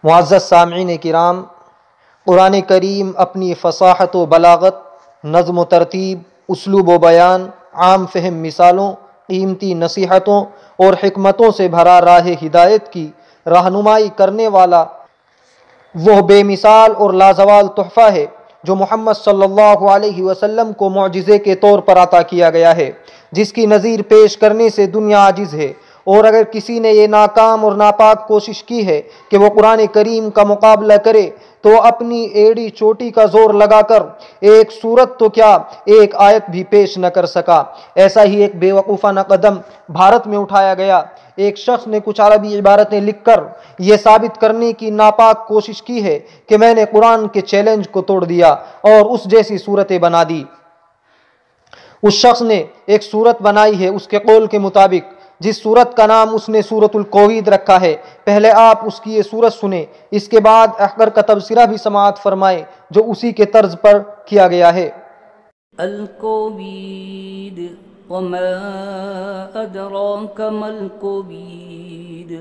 معزز سامعین کرام، قرآن کریم اپنی فصاحت و بلاغت، نظم و ترتیب، اسلوب و بیان، عام فہم مثالوں، قیمتی نصیحتوں اور حکمتوں سے بھرا راہ ہدایت کی رہنمائی کرنے والا وہ بے مثال اور لازوال تحفہ ہے جو محمد صلی اللہ علیہ وسلم کو معجزے کے طور پر عطا کیا گیا ہے، جس کی نظیر پیش کرنے سے دنیا عاجز ہے۔ اور اگر کسی نے یہ ناکام اور ناپاک کوشش کی ہے کہ وہ قرآن کریم کا مقابلہ کرے تو اپنی ایڑی چوٹی کا زور لگا کر ایک سورت تو کیا ایک آیت بھی پیش نہ کر سکا۔ ایسا ہی ایک بے وقوفانہ قدم بھارت میں اٹھایا گیا۔ ایک شخص نے کچھ عربی عبارتیں لکھ کر یہ ثابت کرنے کی ناپاک کوشش کی ہے کہ میں نے قرآن کے چیلنج کو توڑ دیا اور اس جیسی صورتیں بنا دی۔ اس شخص نے ایک صورت بنائی ہے اس کے قول کے مطابق، جس صورت کا نام اس نے سورۃ الکوید رکھا ہے۔ پہلے آپ اس کی یہ صورت سنیں، اس کے بعد احقر کا تبصرہ بھی سماعت فرمائیں جو اسی کے طرز پر کیا گیا ہے۔ الکوید وما ادراک ما الکوید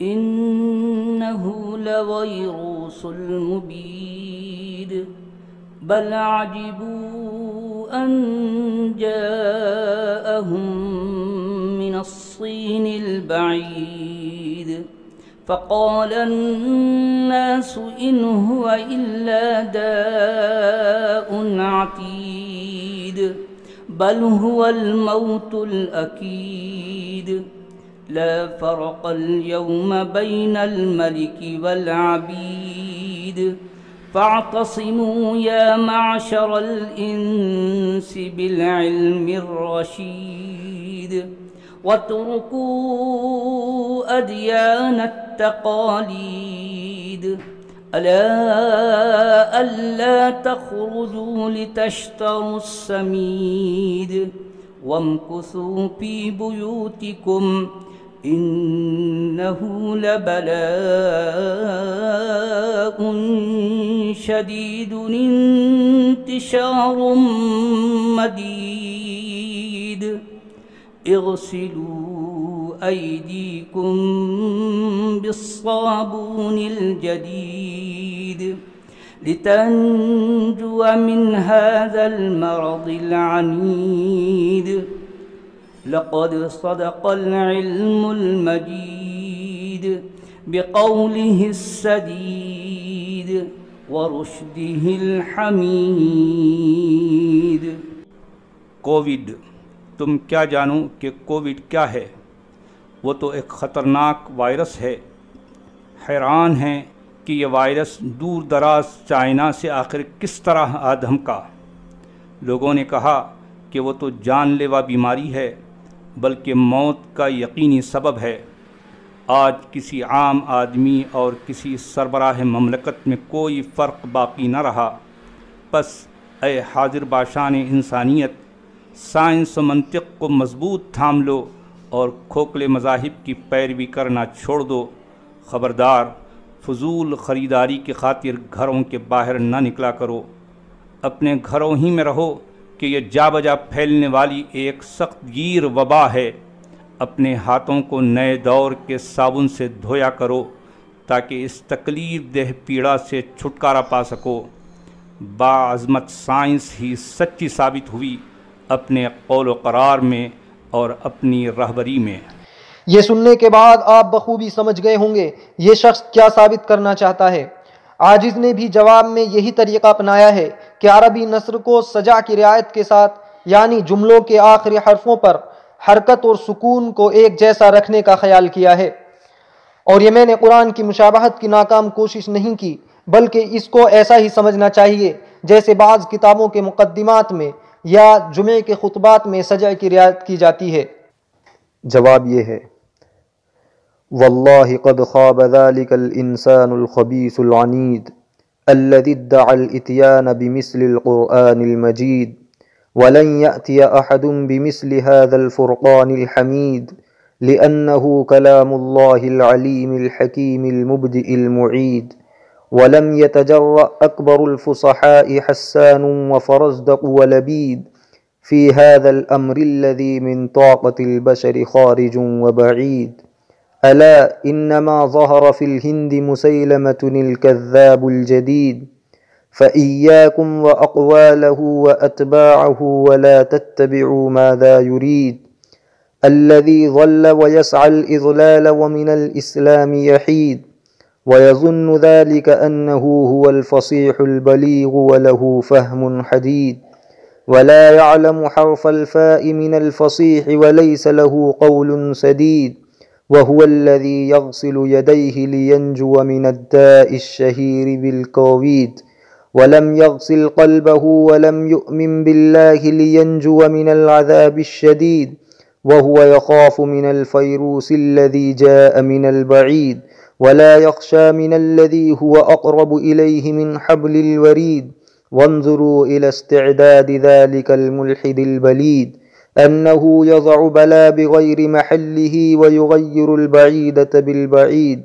انہ لویروس المبید بل عجبوا ان جاءهم من الصين البعيد فقال الناس إن هو إلا داء عتيد بل هو الموت الأكيد لا فرق اليوم بين الملك والعبيد فاعتصموا يا معشر الإنس بالعلم الرشيد واتركوا أديان التقاليد ألا تخرجوا لتشتروا السميد وامكثوا في بيوتكم إنه لبلاء شديد انتشار مديد اغسلوا أيديكم بالصابون الجديد لتنجو من هذا المرض العنيد لقد صدق العلم المجيد بقوله السديد ورشده الحميد۔ کووڈ، تم کیا جانو کہ کووڈ کیا ہے؟ وہ تو ایک خطرناک وائرس ہے۔ حیران ہیں کہ یہ وائرس دور دراز چائنا سے آخر کس طرح آ دھمکا۔ لوگوں نے کہا کہ وہ تو جان لیوا بیماری ہے، بلکہ موت کا یقینی سبب ہے۔ آج کسی عام آدمی اور کسی سربراہ مملکت میں کوئی فرق باقی نہ رہا۔ پس اے حاضر باشان انسانیت، سائنس و منطق کو مضبوط تھام لو اور کھوکھلے مذاہب کی پیروی کرنا چھوڑ دو۔ خبردار، فضول خریداری کی خاطر گھروں کے باہر نہ نکلا کرو۔ اپنے گھروں ہی میں رہو کہ یہ جا بجا پھیلنے والی ایک سخت گیر وبا ہے۔ اپنے ہاتھوں کو نئے دور کے صابن سے دھویا کرو تاکہ اس تکلیف دہ پیڑا سے چھٹکارا پا سکو۔ باعظمت سائنس ہی سچی ثابت ہوئی اپنے قول و قرار میں اور اپنی رہبری میں۔ یہ سننے کے بعد آپ بخوبی سمجھ گئے ہوں گے یہ شخص کیا ثابت کرنا چاہتا ہے۔ عاجز نے بھی جواب میں یہی طریقہ اپنایا ہے کہ عربی نثر کو سجع کی رعایت کے ساتھ، یعنی جملوں کے آخری حرفوں پر حرکت اور سکون کو ایک جیسا رکھنے کا خیال کیا ہے۔ اور یہ میں نے قرآن کی مشابہت کی ناکام کوشش نہیں کی، بلکہ اس کو ایسا ہی سمجھنا چاہیے جیسے بعض کتابوں کے مقدمات میں یا جمعے کے خطبات میں سجع کی رعایت کی جاتی ہے۔ جواب یہ ہے: واللہ قد خاب ذلك الانسان الخبیث العنید الذي ادعى الاتيان بمثل القرآن المجید ولن يأتي أحد بمثل هذا الفرقان الحمید لأنه كلام الله العليم الحكيم المبدئ المعيد ولم يتجرأ أكبر الفصحاء حسان وفرزدق ولبيد في هذا الأمر الذي من طاقة البشر خارج وبعيد ألا إنما ظهر في الهند مسيلمة الكذاب الجديد فإياكم وأقواله وأتباعه ولا تتبعوا ماذا يريد الذي ظل ويسعى الإضلال ومن الإسلام يحيد ويظن ذلك أنه هو الفصيح البليغ وله فهم حديد ولا يعلم حرف الفاء من الفصيح وليس له قول سديد وهو الذي يغسل يديه لينجو من الداء الشهير بالكوفيد ولم يغسل قلبه ولم يؤمن بالله لينجو من العذاب الشديد وهو يخاف من الفيروس الذي جاء من البعيد ولا يخشى من الذي هو أقرب إليه من حبل الوريد وانظروا إلى استعداد ذلك الملحد البليد أنه يضع بلا بغير محله ويغير البعيدة بالبعيد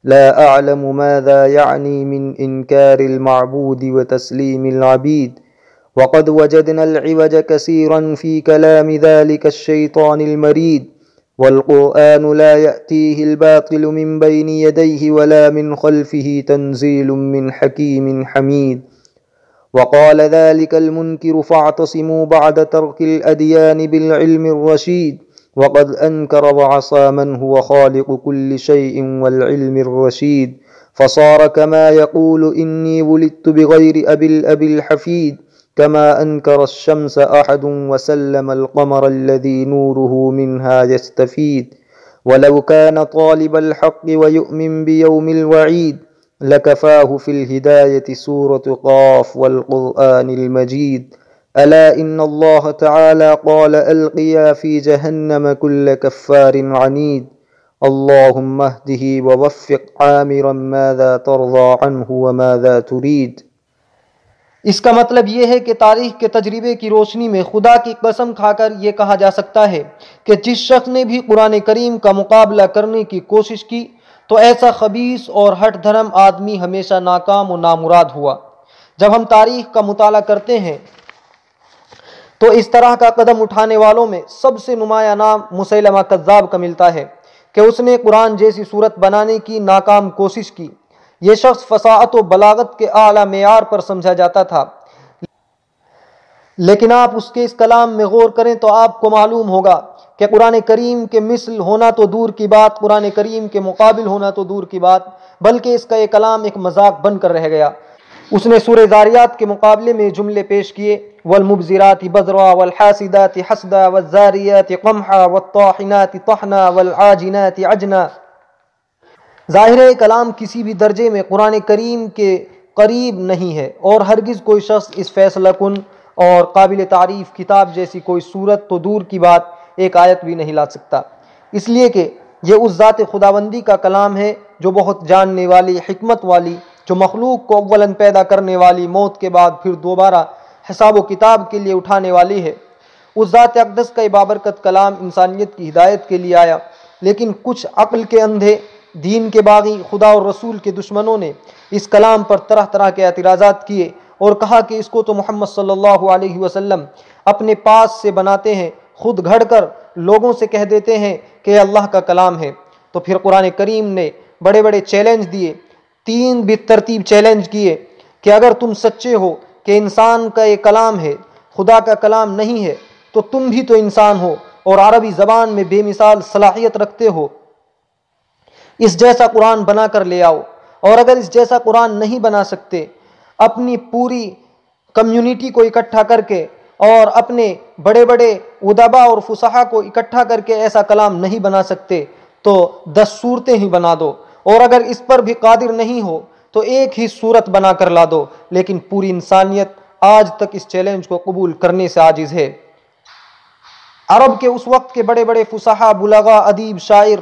لا أعلم ماذا يعني من إنكار المعبود وتسليم العبيد وقد وجدنا العوج كثيرا في كلام ذلك الشيطان المريد والقرآن لا يأتيه الباطل من بين يديه ولا من خلفه تنزيل من حكيم حميد وقال ذلك المنكر فاعتصموا بعد ترك الأديان بالعلم الرشيد وقد أنكر وعصى من هو خالق كل شيء والعلم الرشيد فصار كما يقول إني ولدت بغير أبي الأب الحفيد كما أنكر الشمس أحد وسلم القمر الذي نوره منها يستفيد ولو كان طالب الحق ويؤمن بيوم الوعيد لكفاه في الهداية سورة قاف والقرآن المجيد ألا إن الله تعالى قال ألقيا في جهنم كل كفار عنيد اللهم اهده ووفق عامرا ماذا ترضى عنه وماذا تريد۔ اس کا مطلب یہ ہے کہ تاریخ کے تجربے کی روشنی میں خدا کی قسم کھا کر یہ کہا جا سکتا ہے کہ جس شخص نے بھی قرآن کریم کا مقابلہ کرنے کی کوشش کی تو ایسا خبیث اور ہٹ دھرم آدمی ہمیشہ ناکام و نامراد ہوا۔ جب ہم تاریخ کا مطالعہ کرتے ہیں تو اس طرح کا قدم اٹھانے والوں میں سب سے نمایاں نام مسیلمہ کذاب کا ملتا ہے کہ اس نے قرآن جیسی صورت بنانے کی ناکام کوشش کی۔ یہ شخص فصاحت و بلاغت کے اعلیٰ معیار پر سمجھا جاتا تھا، لیکن آپ اس کے اس کلام میں غور کریں تو آپ کو معلوم ہوگا کہ قرآن کریم کے مثل ہونا تو دور کی بات، قرآن کریم کے مقابل ہونا تو دور کی بات، بلکہ اس کا یہ کلام ایک مذاق بن کر رہ گیا۔ اس نے سورہ ذاریات کے مقابلے میں جملے پیش کیے والمبذرات بذرا والحاسدات حسدا والزاریات قمحا والطاحنات طحنا والعاجنات عجنا۔ ظاہر ہے کلام کسی بھی درجے میں قرآن کریم کے قریب نہیں ہے، اور ہرگز کوئی شخص اس فیصلہ کن اور قابل تعریف کتاب جیسی کوئی صورت تو دور کی بات ایک آیت بھی نہیں لا سکتا، اس لیے کہ یہ اس ذات خداوندی کا کلام ہے جو بہت جاننے والی، حکمت والی، جو مخلوق کو اولاً پیدا کرنے والی، موت کے بعد پھر دوبارہ حساب و کتاب کے لیے اٹھانے والی ہے۔ اس ذات اقدس کا یہ بابرکت کلام انسانیت کی ہدایت کے لیے آیا، لیکن کچھ عقل کے اندھے، دین کے باغی، خدا اور رسول کے دشمنوں نے اس کلام پر طرح طرح کے اعتراضات کیے اور کہا کہ اس کو تو محمد صلی اللہ علیہ وسلم اپنے پاس سے بناتے ہیں، خود گھڑ کر لوگوں سے کہہ دیتے ہیں کہ یہ اللہ کا کلام ہے۔ تو پھر قرآن کریم نے بڑے بڑے چیلنج دیے، 3 بالترتیب چیلنج کیے کہ اگر تم سچے ہو کہ انسان کا یہ کلام ہے، خدا کا کلام نہیں ہے، تو تم بھی تو انسان ہو اور عربی زبان میں بے مثال صلاحیت رکھتے ہو، اس جیسا قرآن بنا کر لے آؤ، اور اگر اس جیسا قرآن نہیں بنا سکتے، اپنی پوری کمیونٹی کو اکٹھا کر کے اور اپنے بڑے بڑے ادبا اور فصحا کو اکٹھا کر کے ایسا کلام نہیں بنا سکتے تو 10 صورتیں ہی بنا دو، اور اگر اس پر بھی قادر نہیں ہو تو ایک ہی صورت بنا کر لا دو۔ لیکن پوری انسانیت آج تک اس چیلنج کو قبول کرنے سے عاجز ہے۔ عرب کے اس وقت کے بڑے بڑے فصحا، بلغا، ادیب، شاعر،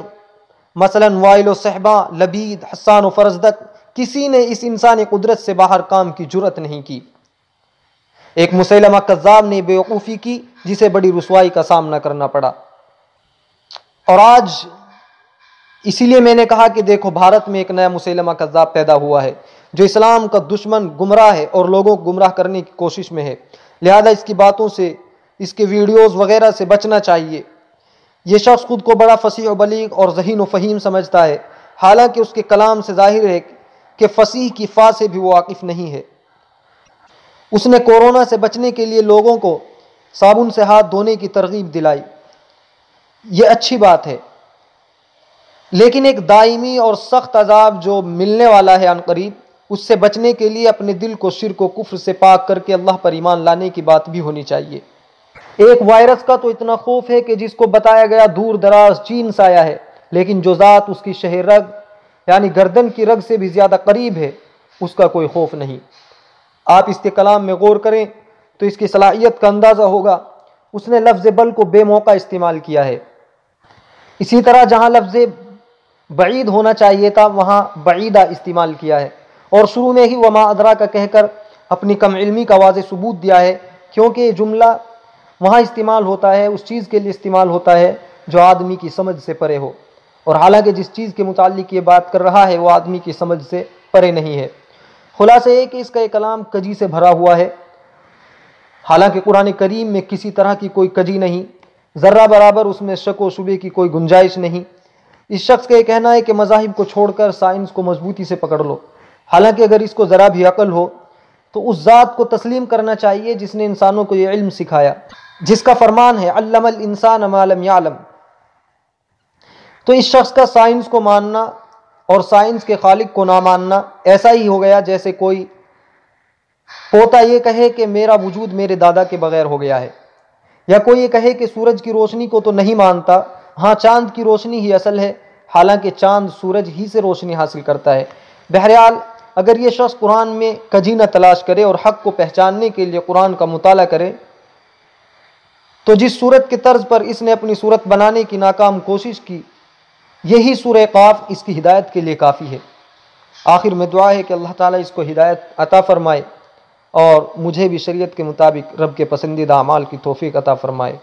مثلا وائل و صحباں، لبید، حسان و فرزدق، کسی نے اس انسانی قدرت سے باہر کام کی جرأت نہیں کی۔ ایک مسیلمہ کذاب نے بیوقوفی کی جسے بڑی رسوائی کا سامنا کرنا پڑا۔ اور آج اسی لیے میں نے کہا کہ دیکھو بھارت میں ایک نیا مسیلمہ کذاب پیدا ہوا ہے جو اسلام کا دشمن، گمراہ ہے اور لوگوں کو گمراہ کرنے کی کوشش میں ہے، لہذا اس کی باتوں سے، اس کے ویڈیوز وغیرہ سے بچنا چاہیے۔ یہ شخص خود کو بڑا فصیح و بلیغ اور ذہین و فہیم سمجھتا ہے، حالانکہ اس کے کلام سے ظاہر ہے کہ فصیح کی فا سے بھی وہ واقف نہیں ہے۔ اس نے کورونا سے بچنے کے لیے لوگوں کو صابن سے ہاتھ دھونے کی ترغیب دلائی، یہ اچھی بات ہے، لیکن ایک دائمی اور سخت عذاب جو ملنے والا ہے عنقریب، اس سے بچنے کے لیے اپنے دل کو شرک و کفر سے پاک کر کے اللہ پر ایمان لانے کی بات بھی ہونی چاہیے۔ ایک وائرس کا تو اتنا خوف ہے کہ جس کو بتایا گیا دور دراز چین سے آیا ہے، لیکن جو ذات اس کی شہ رگ یعنی گردن کی رگ سے بھی زیادہ قریب ہے، اس کا کوئی خوف نہیں۔ آپ اس کے کلام میں غور کریں تو اس کی صلاحیت کا اندازہ ہوگا۔ اس نے لفظ بل کو بے موقع استعمال کیا ہے، اسی طرح جہاں لفظ بعید ہونا چاہیے تھا وہاں بعیدہ استعمال کیا ہے، اور شروع میں ہی وما ادراک کہہ کر اپنی کم علمی کا واضح ثبوت دیا ہے، کیونکہ یہ جملہ وہاں استعمال ہوتا ہے، اس چیز کے لیے استعمال ہوتا ہے جو آدمی کی سمجھ سے پرے ہو، اور حالانکہ جس چیز کے متعلق یہ بات کر رہا ہے وہ آدمی کی سمجھ سے پرے نہیں ہے۔ خلاصہ یہ کہ اس کا یہ کلام کجی سے بھرا ہوا ہے، حالانکہ قرآن کریم میں کسی طرح کی کوئی کجی نہیں، ذرہ برابر اس میں شک و شبے کی کوئی گنجائش نہیں۔ اس شخص کا یہ کہنا ہے کہ مذاہب کو چھوڑ کر سائنس کو مضبوطی سے پکڑ لو، حالانکہ اگر اس کو ذرا بھی عقل ہو تو اس ذات کو تسلیم کرنا چاہیے جس نے انسانوں کو یہ علم سکھایا، جس کا فرمان ہے علم الانسان ما لم یعلم۔ تو اس شخص کا سائنس کو ماننا اور سائنس کے خالق کو نہ ماننا ایسا ہی ہو گیا جیسے کوئی پوتا یہ کہے کہ میرا وجود میرے دادا کے بغیر ہو گیا ہے، یا کوئی یہ کہے کہ سورج کی روشنی کو تو نہیں مانتا، ہاں چاند کی روشنی ہی اصل ہے، حالانکہ چاند سورج ہی سے روشنی حاصل کرتا ہے۔ بہرحال اگر یہ شخص قرآن میں کجی نہ تلاش کرے اور حق کو پہچاننے کے لیے قرآن کا مطالعہ کرے تو جس صورت کے طرز پر اس نے اپنی صورت بنانے کی ناکام کوشش کی، یہی سورہ قاف اس کی ہدایت کے لیے کافی ہے۔ آخر میں دعا ہے کہ اللہ تعالیٰ اس کو ہدایت عطا فرمائے اور مجھے بھی شریعت کے مطابق رب کے پسندیدہ اعمال کی توفیق عطا فرمائے،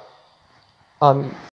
آمین۔